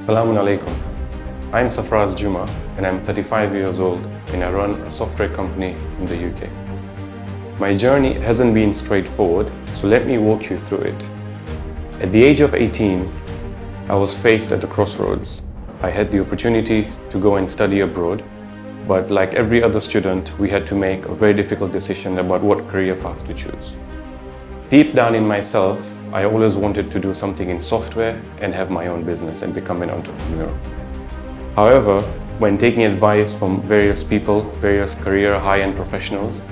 Assalamu alaikum. I'm Sarfaraz Juma and I'm 35 years old and I run a software company in the UK. My journey hasn't been straightforward, so let me walk you through it. At the age of 18, I was faced at the crossroads. I had the opportunity to go and study abroad, but like every other student, we had to make a very difficult decision about what career path to choose. Deep down in myself, I always wanted to do something in software and have my own business and become an entrepreneur. However, when taking advice from various people, various career high-end professionals,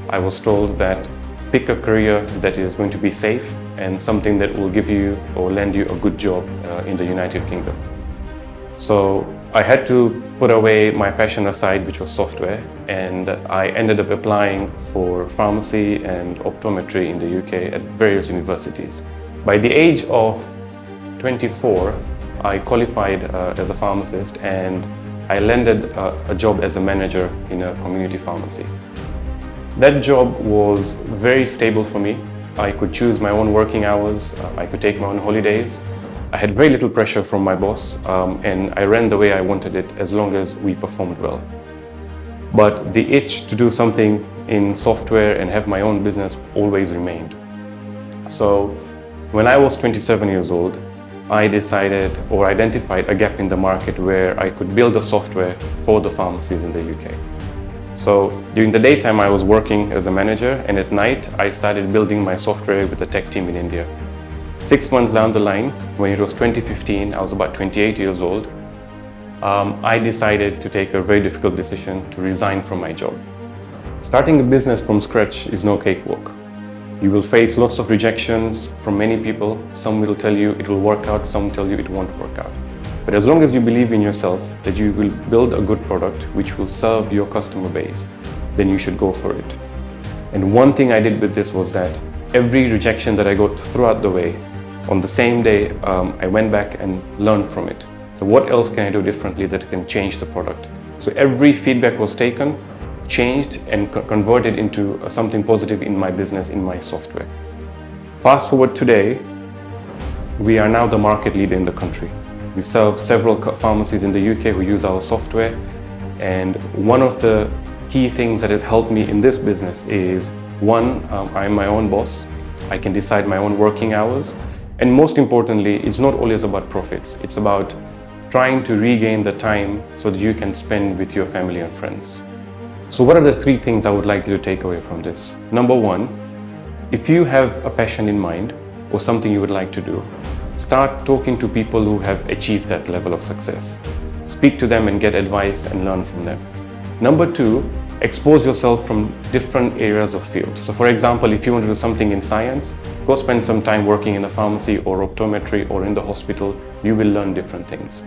I was told that pick a career that is going to be safe and something that will give you or lend you a good job in the United Kingdom. So I had to put away my passion aside, which was software, and I ended up applying for pharmacy and optometry in the UK at various universities. By the age of 24, I qualified as a pharmacist and I landed a job as a manager in a community pharmacy. That job was very stable for me. I could choose my own working hours, I could take my own holidays. I had very little pressure from my boss and I ran the way I wanted it as long as we performed well. But the itch to do something in software and have my own business always remained. So when I was 27 years old, I decided or identified a gap in the market where I could build a software for the pharmacies in the UK. So during the daytime I was working as a manager, and at night I started building my software with the tech team in India. 6 months down the line, when it was 2015, I was about 28 years old, I decided to take a very difficult decision to resign from my job. Starting a business from scratch is no cakewalk. You will face lots of rejections from many people. Some will tell you it will work out, some tell you it won't work out. But as long as you believe in yourself that you will build a good product which will serve your customer base, then you should go for it. And one thing I did with this was that every rejection that I got throughout the way, on the same day, I went back and learned from it. So what else can I do differently that can change the product? So every feedback was taken, changed and converted into something positive in my business, in my software. Fast forward today, we are now the market leader in the country. We serve several pharmacies in the UK who use our software. And one of the key things that has helped me in this business is, one, I'm my own boss. I can decide my own working hours. And most importantly, it's not always about profits. It's about trying to regain the time so that you can spend with your family and friends. So what are the 3 things I would like you to take away from this? Number 1, if you have a passion in mind or something you would like to do, start talking to people who have achieved that level of success. Speak to them and get advice and learn from them. Number 2, expose yourself from different areas of field. So for example, if you want to do something in science, go spend some time working in a pharmacy or optometry or in the hospital. You will learn different things.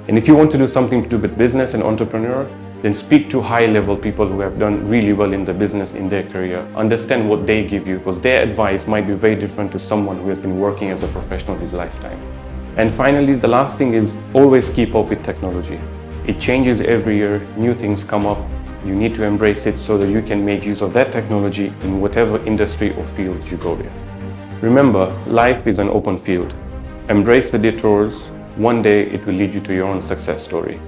And if you want to do something to do with business and entrepreneur, then speak to high-level people who have done really well in the business in their career. Understand what they give you, because their advice might be very different to someone who has been working as a professional his lifetime. And finally, the last thing is always keep up with technology. It changes every year, new things come up. You need to embrace it so that you can make use of that technology in whatever industry or field you go with. Remember, life is an open field. Embrace the detours. One day it will lead you to your own success story.